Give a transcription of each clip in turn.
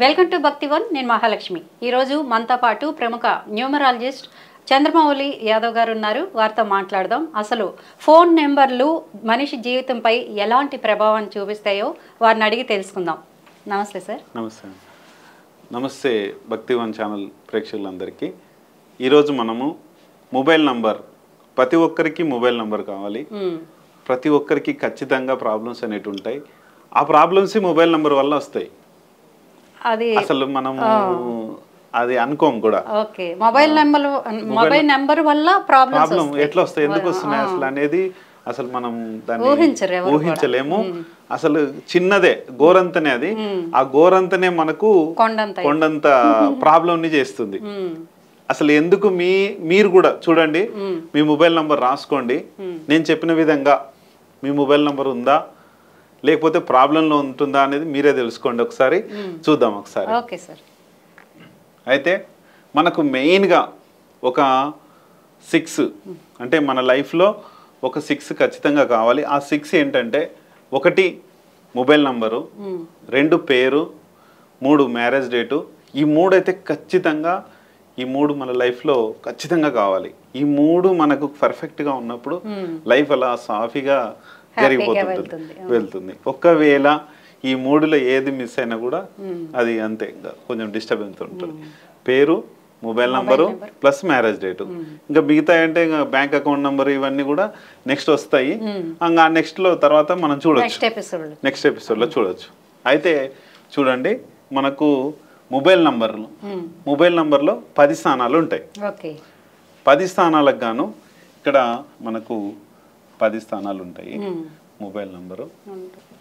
Welcome to Bhaktivan. నేను మహాలక్ష్మి. ఈరోజు మనతో పాటు ప్రముఖ న్యూమరాలజిస్ట్ చంద్రమౌళి యాదవ్ గారు ఉన్నారు. వారితో మాట్లాడదాం. అసలు ఫోన్ నెంబర్లు మనిషి జీవితంపై ఎలాంటి ప్రభావం చూపిస్తాయో వారిని అడిగి తెలుసుకుందాం. నమస్తే సార్. నమస్తే. నమస్తే భక్తివన్ ఛానల్ ప్రేక్షకులందరికీ. ఈరోజు మనము మొబైల్ నంబర్, ప్రతి ఒక్కరికి మొబైల్ నంబర్ కావాలి. ప్రతి ఒక్కరికి ఖచ్చితంగా ప్రాబ్లమ్స్ అనేవి ఉంటాయి. ఆ ప్రాబ్లమ్స్ మొబైల్ నంబర్ వల్ల వస్తాయి. అది అసలు మనము అది అనుకోం కూడా. ఓకే, మొబైల్ నెంబర్ వల్ల ప్రాబ్లం ఎట్లా వస్తాయి, ఎందుకు వస్తున్నాయి అసలు అనేది అసలు మనం దాన్ని ఊహించలేము. అసలు చిన్నదే గోరంతనే, అది ఆ గోరంతనే మనకు కొండంత ప్రాబ్లం ని చేస్తుంది. అసలు ఎందుకు మీరు కూడా చూడండి, మీ మొబైల్ నంబర్ రాసుకోండి. నేను చెప్పిన విధంగా మీ మొబైల్ నంబర్ ఉందా లేకపోతే ప్రాబ్లంలో ఉంటుందా అనేది మీరే తెలుసుకోండి. ఒకసారి చూద్దాం. ఒకసారి ఓకే సార్. అయితే మనకు మెయిన్గా ఒక 6 అంటే మన లైఫ్లో ఒక 6 ఖచ్చితంగా కావాలి. ఆ 6 ఏంటంటే 1 మొబైల్ నంబరు, 2 పేరు, 3 మ్యారేజ్ డేటు. ఈ 3 అయితే ఖచ్చితంగా, ఈ 3 మన లైఫ్లో ఖచ్చితంగా కావాలి. ఈ 3 మనకు పర్ఫెక్ట్గా ఉన్నప్పుడు లైఫ్ అలా సాఫీగా జరిగిపోతుంది, వెళ్తుంది. ఒకవేళ ఈ 3లో ఏది మిస్ అయినా కూడా అది అంతే, కొంచెం డిస్టర్బెన్స్ ఉంటుంది. పేరు, mobile number plus marriage date. ఇంకా మిగతా అంటే ఇంకా బ్యాంక్ అకౌంట్ నంబర్ ఇవన్నీ కూడా నెక్స్ట్ వస్తాయి. ఇంకా నెక్స్ట్ లో తర్వాత మనం చూడొచ్చు, నెక్స్ట్ ఎపిసోడ్ లో చూడొచ్చు. అయితే చూడండి, మనకు మొబైల్ నంబర్లో 10 స్థానాలు ఉంటాయి. 10 స్థానాలకు గాను ఇక్కడ మనకు 10 స్థానాలు ఉంటాయి. మొబైల్ నంబరు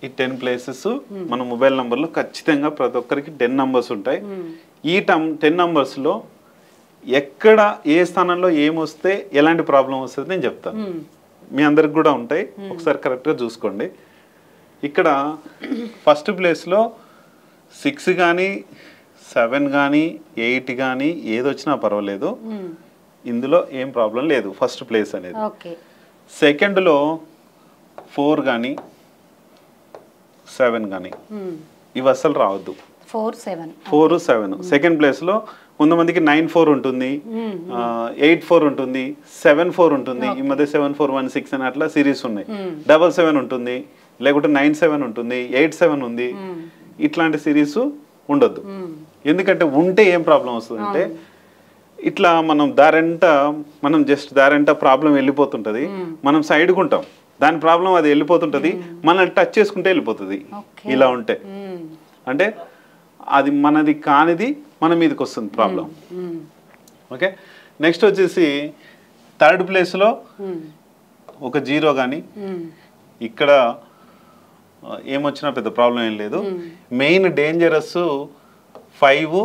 ఈ 10 ప్లేసెస్ మన మొబైల్ నంబర్లో ఖచ్చితంగా ప్రతి ఒక్కరికి 10 నంబర్స్ ఉంటాయి. ఈ 10 నంబర్స్లో ఎక్కడ ఏ స్థానంలో ఏమొస్తే ఎలాంటి ప్రాబ్లం వస్తుంది నేను చెప్తాను. మీ అందరికి కూడా ఉంటాయి, ఒకసారి కరెక్ట్గా చూసుకోండి. ఇక్కడ ఫస్ట్ ప్లేస్లో 6 కానీ 7 కానీ 8 కానీ ఏది వచ్చినా పర్వాలేదు, ఇందులో ఏం ప్రాబ్లం లేదు. ఫస్ట్ ప్లేస్ అనేది. సెకండ్లో 4 కానీ 7 కానీ ఇవి అసలు రావద్దు. 4, 7 సెకండ్ ప్లేస్లో. కొంతమందికి 9-4 ఉంటుంది, 8-4 ఉంటుంది, 7-4 ఉంటుంది. ఈ మధ్య 7-4-1-6 అని అట్లా సిరీస్ ఉన్నాయి. 7-7 ఉంటుంది, లేకుంటే 9-7 ఉంటుంది, 8-7 ఉంది. ఇట్లాంటి సిరీస్ ఉండొద్దు. ఎందుకంటే ఉంటే ఏం ప్రాబ్లం వస్తుంది అంటే, ఇట్లా మనం జస్ట్ దారంట ప్రాబ్లం వెళ్ళిపోతుంటది, మనం సైడ్కి ఉంటాం, దాని ప్రాబ్లం అది వెళ్ళిపోతుంటది, మనల్ని టచ్ చేసుకుంటే వెళ్ళిపోతుంది. ఇలా ఉంటే అంటే అది మనది కానిది మన మీదకి వస్తుంది ప్రాబ్లం. ఓకే, నెక్స్ట్ వచ్చేసి థర్డ్ ప్లేస్లో ఒక 0 కానీ, ఇక్కడ ఏమొచ్చినా పెద్ద ప్రాబ్లం ఏం లేదు. Main dangerous 5,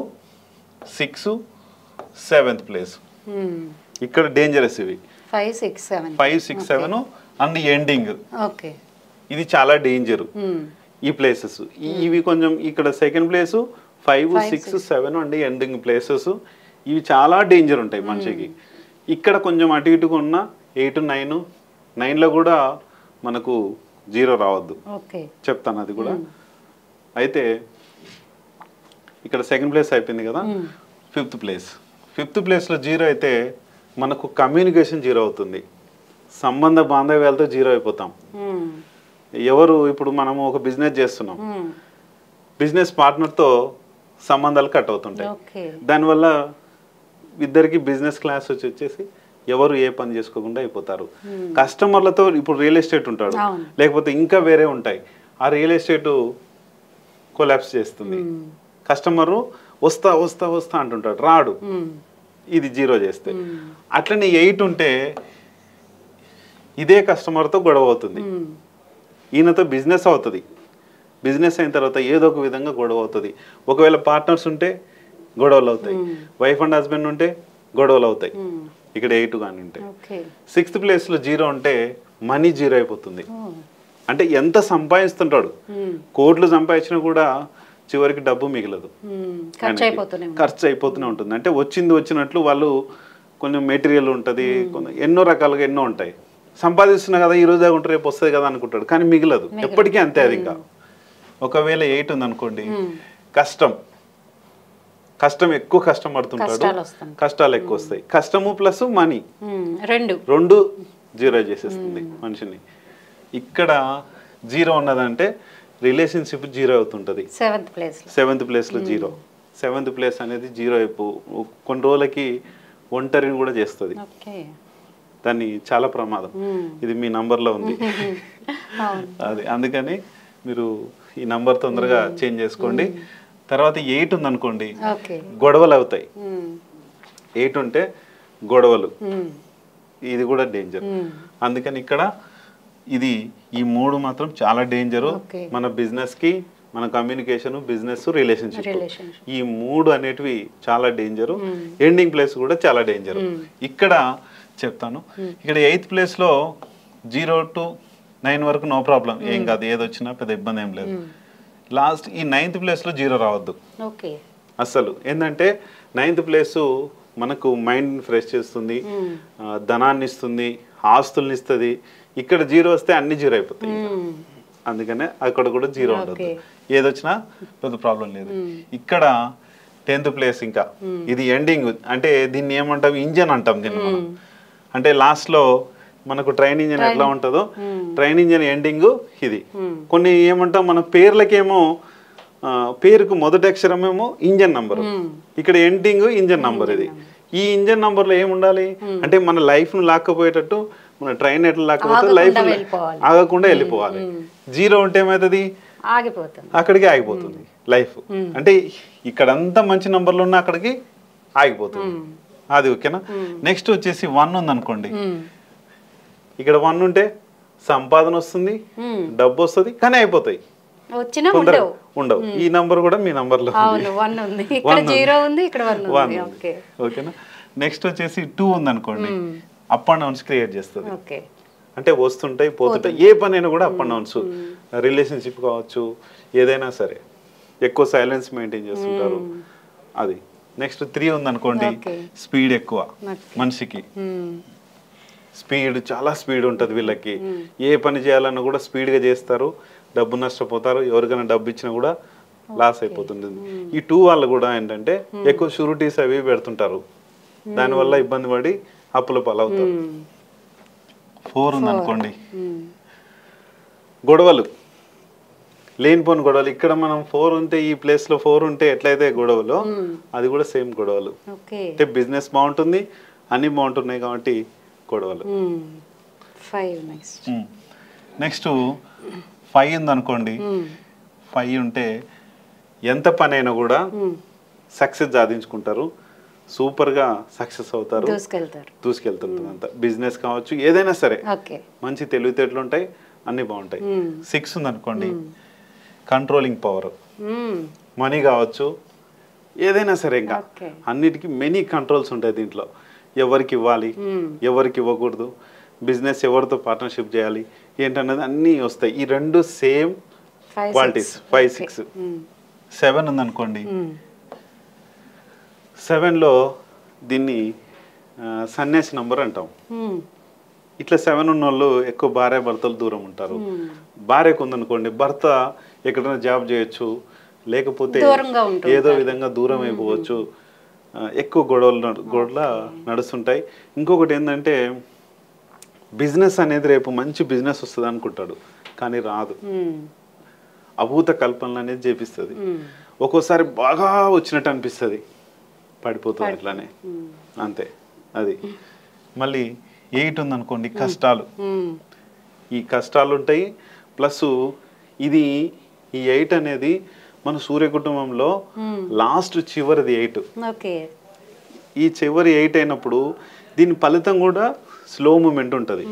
6, 7th place. ఇక్కడ డేంజరస్ ఇవి 5, 6, 7 అండ్ ఎండింగ్. ఇది చాలా డేంజర్ ఈ ప్లేసెస్. ఇవి కొంచెం ఇక్కడ second place 5, 6, 7 and ending places, ఇవి చాలా డేంజర్ ఉంటాయి మనిషికి. ఇక్కడ కొంచెం అటు ఇటుగా ఉన్న 8, 9లో కూడా మనకు 0 రావద్దు, చెప్తాను అది కూడా. అయితే ఇక్కడ సెకండ్ ప్లేస్ అయిపోయింది కదా. ఫిఫ్త్ ప్లేస్లో 0 అయితే మనకు కమ్యూనికేషన్ 0 అవుతుంది, సంబంధ బాంధవ్యాలతో 0 అయిపోతాం. ఇప్పుడు మనము ఒక బిజినెస్ చేస్తున్నాం, బిజినెస్ పార్ట్నర్తో సంబంధాలు కట్ అవుతుంటాయి. దానివల్ల ఇద్దరికి బిజినెస్ క్లాస్ వచ్చేసి ఎవరు ఏ పని చేసుకోకుండా అయిపోతారు. కస్టమర్లతో ఇప్పుడు రియల్ ఎస్టేట్ ఉంటాడు, లేకపోతే ఇంకా వేరే ఉంటాయి, ఆ రియల్ ఎస్టేట్ కొలాప్స్ చేస్తుంది. కస్టమరు వస్తా వస్తా వస్తా అంటుంటాడు, రాడు, ఇది 0 చేస్తే. అట్లనే 8 ఉంటే ఇదే కస్టమర్తో గొడవ అవుతుంది, ఈయనతో బిజినెస్ అవుతుంది, బిజినెస్ అయిన తర్వాత ఏదో ఒక విధంగా గొడవ అవుతుంది. ఒకవేళ పార్ట్నర్స్ ఉంటే గొడవలు అవుతాయి, వైఫ్ అండ్ హస్బెండ్ ఉంటే గొడవలు అవుతాయి. ఇక్కడ 8 కానీ ఉంటే. 6th ప్లేస్లో 0 ఉంటే మనీ 0 అయిపోతుంది. అంటే ఎంత సంపాదిస్తుంటాడు, కోట్లు సంపాదించినా కూడా చివరికి డబ్బు మిగలదు, ఖర్చు అయిపోతూనే ఉంటుంది. అంటే వచ్చినట్లు వాళ్ళు కొంచెం మెటీరియల్ ఉంటుంది, ఎన్నో రకాలుగా ఎన్నో ఉంటాయి. సంపాదిస్తున్నా కదా, ఈ రోజు ఉంటారు, రేపు వస్తుంది కదా అనుకుంటాడు, కానీ మిగలదు, ఎప్పటికీ అంతే. అది ఇంకా ఒకవేళ 8 ఉంది అనుకోండి, కష్టం, కష్టం ఎక్కువ కష్టం పడుతుంటాడు, కష్టాలు ఎక్కువ వస్తాయి. కష్టము ప్లస్ మనీ రెండు జీరో చేసేస్తుంది మనిషిని. ఇక్కడ జీరో ఉన్నదంటే రిలేషన్షిప్ జీరో అవుతుంటది. సెవెంత్ ప్లేస్ లో జీరో. సెవెంత్ ప్లేస్ అనేది జీరో కొన్ని రోజులకి ఒంటరిని కూడా చేస్తుంది. దాన్ని చాలా ప్రమాదం. ఇది మీ నంబర్లో ఉంది. అది అందుకని మీరు ఈ నంబర్ తొందరగా చేంజ్ చేసుకోండి. తర్వాత 8 ఉందనుకోండి, గొడవలు అవుతాయి. 8 ఉంటే గొడవలు, ఇది కూడా డేంజర్. అందుకని ఇక్కడ ఇది ఈ 3 మాత్రం చాలా డేంజరు మన బిజినెస్ కి, మన కమ్యూనికేషన్, బిజినెస్, రిలేషన్షిప్. ఈ 3 అనేటివి చాలా డేంజరు. ఎండింగ్ ప్లేస్ కూడా చాలా డేంజరు. ఇక్కడ చెప్తాను. ఇక్కడ 8th ప్లేస్ లో 0 to 9 వరకు నో ప్రాబ్లం, ఏం కాదు, ఏదొచ్చినా పెద్ద ఇబ్బంది ఏం లేదు. లాస్ట్ ఈ 9th ప్లేస్ లో 0 రావద్దు అసలు. ఏంటంటే 9th ప్లేస్ మనకు మైండ్ ఫ్రెష్ చేస్తుంది, ధనాన్ని ఇస్తుంది, ఆస్తుల్ని ఇస్తుంది. ఇక్కడ 0 వస్తే అన్ని 0 అయిపోతాయి. అందుకనే అక్కడ కూడా 0 ఉండదు. ఏదొచ్చినా పెద్ద ప్రాబ్లం లేదు. ఇక్కడ 10th ప్లేస్ ఇంకా ఇది ఎండింగ్. అంటే దీన్ని ఏమంటాం, ఇంజన్ అంటాం దీన్ని మనం. అంటే లాస్ట్ లో మనకు ట్రైన్ ఇంజన్ ఎట్లా ఉంటుందో, ట్రైన్ ఇంజన్ ఎండింగ్ ఇది. కొన్ని ఏమంటాం మన పేర్లకేమో, పేరుకు మొదటి అక్షరం ఏమో ఇంజన్ నంబరు, ఇక్కడ ఎండింగ్ ఇంజన్ నంబర్. ఇది ఈ ఇంజన్ నంబర్ లో ఏముండాలి అంటే మన లైఫ్ ను లాక్కపోయేటట్టు, మన ట్రైన్ ఎట్లా లాక్కపోతే లైఫ్ ఆగకుండా వెళ్ళిపోవాలి. 0 ఉంటే ఏమవుతుంది, అక్కడికి ఆగిపోతుంది లైఫ్. అంటే ఇక్కడంతా మంచి నంబర్లు ఉన్నా అక్కడికి ఆగిపోతుంది. అది ఓకేనా. నెక్స్ట్ వచ్చేసి 1 ఉంది అనుకోండి. ఇక్కడ 1 ఉంటే సంపాదన వస్తుంది, డబ్బు వస్తుంది, కానీ అయిపోతాయి, ఉండవు. ఈ నంబర్ కూడా మీ నంబర్ లో ఓకేనా. నెక్స్ట్ వచ్చేసి 2 ఉంది అనుకోండి. అప్ అండ్ డౌన్స్ క్రియేట్ చేస్తుంది. అంటే వస్తుంటాయి పోతుంటాయి. ఏ పని అయినా కూడా అప్ అండ్ డౌన్స్. రిలేషన్షిప్ కావచ్చు, ఏదైనా సరే ఎక్కువ సైలెన్స్ మెయింటైన్ చేస్తుంటారు. అది. నెక్స్ట్ 3 ఉంది అనుకోండి. స్పీడ్ ఎక్కువ మనిషికి, స్పీడ్, చాలా స్పీడ్ ఉంటుంది వీళ్ళకి. ఏ పని చేయాలన్నా కూడా స్పీడ్గా చేస్తారు, డబ్బు నష్టపోతారు. ఎవరికైనా డబ్బు ఇచ్చినా కూడా లాస్ అయిపోతుంటుంది. ఈ 2 వాళ్ళు కూడా ఏంటంటే ఎక్కువ షూరిటీస్ అవి పెడుతుంటారు, దానివల్ల ఇబ్బంది పడి అప్పుల పాలవుతారు. 4 ఉంది అనుకోండి. గొడవలు, లేనిపోని గొడవలు. ఇక్కడ మనం 4 ఉంటే, ఈ ప్లేస్ లో 4 ఉంటే ఎట్లయితే గొడవలు, అది కూడా సేమ్ గొడవలు. అంటే బిజినెస్ బాగుంటుంది, అన్ని బాగుంటున్నాయి కాబట్టి గొడవలు. నెక్స్ట్ 5 ఉంది అనుకోండి. 5 ఉంటే ఎంత పని అయినా కూడా సక్సెస్ సాధించుకుంటారు, సూపర్ గా సక్సెస్ అవుతారు, దూసుకెళ్తుంటారు. అంతా బిజినెస్ కావచ్చు, ఏదైనా సరే మంచి తెలివితేటలు ఉంటాయి, అన్ని బాగుంటాయి. 6 ఉంది అనుకోండి. కంట్రోలింగ్ పవర్, మనీ కావచ్చు, ఏదైనా సరే ఇంకా అన్నిటికీ మెనీ కంట్రోల్స్ ఉంటాయి దీంట్లో. ఎవరికి ఇవ్వాలి, ఎవరికి ఇవ్వకూడదు, బిజినెస్ ఎవరితో పార్ట్నర్షిప్ చేయాలి ఏంటన్నది అన్నీ వస్తాయి. ఈ 2 సేమ్ క్వాలిటీస్. 5, 6. 7 ఉందనుకోండి. 7లో దీన్ని సన్యాసి నంబర్ అంటాం. ఇట్లా 7 ఉన్న వాళ్ళు ఎక్కువ భార్య భర్తలు దూరం ఉంటారు. భార్యకు ఉందనుకోండి, భర్త ఎక్కడైనా జాబ్ చేయొచ్చు, లేకపోతే ఏదో విధంగా దూరం అయిపోవచ్చు, ఎక్కువ గొడవలు నడుస్తుంటాయి. ఇంకొకటి ఏంటంటే బిజినెస్ అనేది రేపు మంచి బిజినెస్ వస్తుంది అనుకుంటాడు, కానీ రాదు. అభూత కల్పనలు అనేది చేపిస్తుంది. ఒక్కోసారి బాగా వచ్చినట్టు అనిపిస్తుంది, పడిపోతుంది అట్లానే, అంతే. అది మళ్ళీ 8 ఉందనుకోండి. కష్టాలు, ఈ కష్టాలు ఉంటాయి. ప్లస్ ఇది ఈ 8 అనేది మన సూర్య కుటుంబంలో లాస్ట్ చివరిది 8. ఈ చివరి 8 అయినప్పుడు దీని ఫలితం కూడా స్లో మూమెంట్ ఉంటుంది.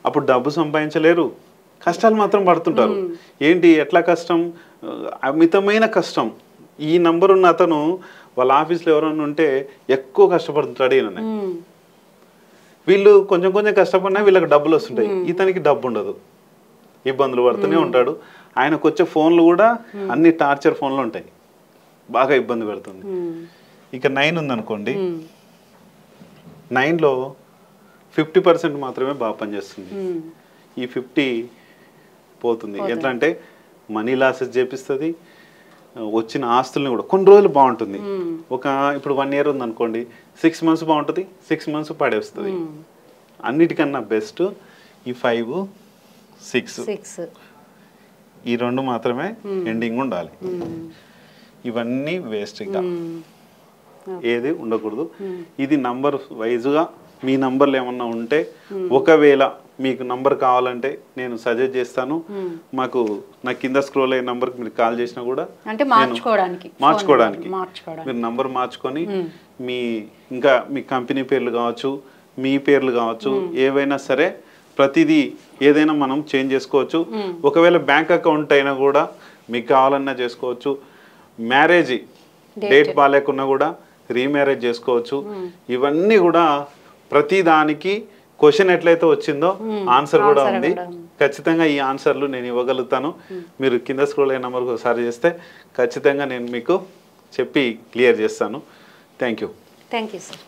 అప్పుడు డబ్బు సంపాదించలేరు, కష్టాలు మాత్రం పడుతుంటారు. ఏంటి, ఎట్లా కష్టం, అమితమైన కష్టం. ఈ నంబర్ ఉన్న అతను వాళ్ళ ఆఫీస్లో ఎవరైనా ఉంటే ఎక్కువ కష్టపడుతుంటాడు ఈయన. వీళ్ళు కొంచెం కొంచెం కష్టపడినా వీళ్ళకి డబ్బులు వస్తుంటాయి, ఇతనికి డబ్బు ఉండదు, ఇబ్బందులు పడుతూనే ఉంటాడు. ఆయనకు వచ్చే ఫోన్లు కూడా అన్ని టార్చర్ ఫోన్లు ఉంటాయి, బాగా ఇబ్బంది పెడుతుంది. ఇక 9 ఉందనుకోండి. 9లో 50% మాత్రమే బాగా పనిచేస్తుంది. ఈ 50 పోతుంది. ఎట్లా అంటే మనీ లాసెస్ చేపిస్తుంది, వచ్చిన ఆస్తుల్ని కూడా కొన్ని రోజులు బాగుంటుంది. ఒక ఇప్పుడు 1 year ఉందనుకోండి, 6 months బాగుంటుంది, 6 months పడేస్తుంది. అన్నిటికన్నా బెస్ట్ ఈ 5, 6 ఈ 2 మాత్రమే ఎండింగ్ ఉండాలి. ఇవన్నీ వేస్ట్గా ఏది ఉండకూడదు. ఇది నంబర్ వైజ్గా మీ నంబర్లు ఏమన్నా ఉంటే, ఒకవేళ మీకు నంబర్ కావాలంటే నేను సజెస్ట్ చేస్తాను. నా కింద స్క్రోల్ అయ్యే నంబర్కి మీరు కాల్ చేసినా కూడా అంటే మార్చుకోవడానికి మీరు నంబర్ మార్చుకొని ఇంకా మీ కంపెనీ పేర్లు కావచ్చు, మీ పేర్లు కావచ్చు, ఏవైనా సరే ప్రతిదీ ఏదైనా మనం చేంజ్ చేసుకోవచ్చు. ఒకవేళ బ్యాంక్ అకౌంట్ అయినా కూడా మీకు కావాలన్నా చేసుకోవచ్చు. మ్యారేజ్ డేట్ బాగాలేకున్నా కూడా రీమ్యారేజ్ చేసుకోవచ్చు. ఇవన్నీ కూడా ప్రతి దానికి క్వశ్చన్ ఎట్లయితే వచ్చిందో ఆన్సర్ కూడా ఉంది. ఖచ్చితంగా ఈ ఆన్సర్లు నేను ఇవ్వగలుగుతాను. మీరు కింద స్క్రోల్ అయిన నెంబర్కి ఒకసారి చేస్తే ఖచ్చితంగా నేను మీకు చెప్పి క్లియర్ చేస్తాను. Thank you sir.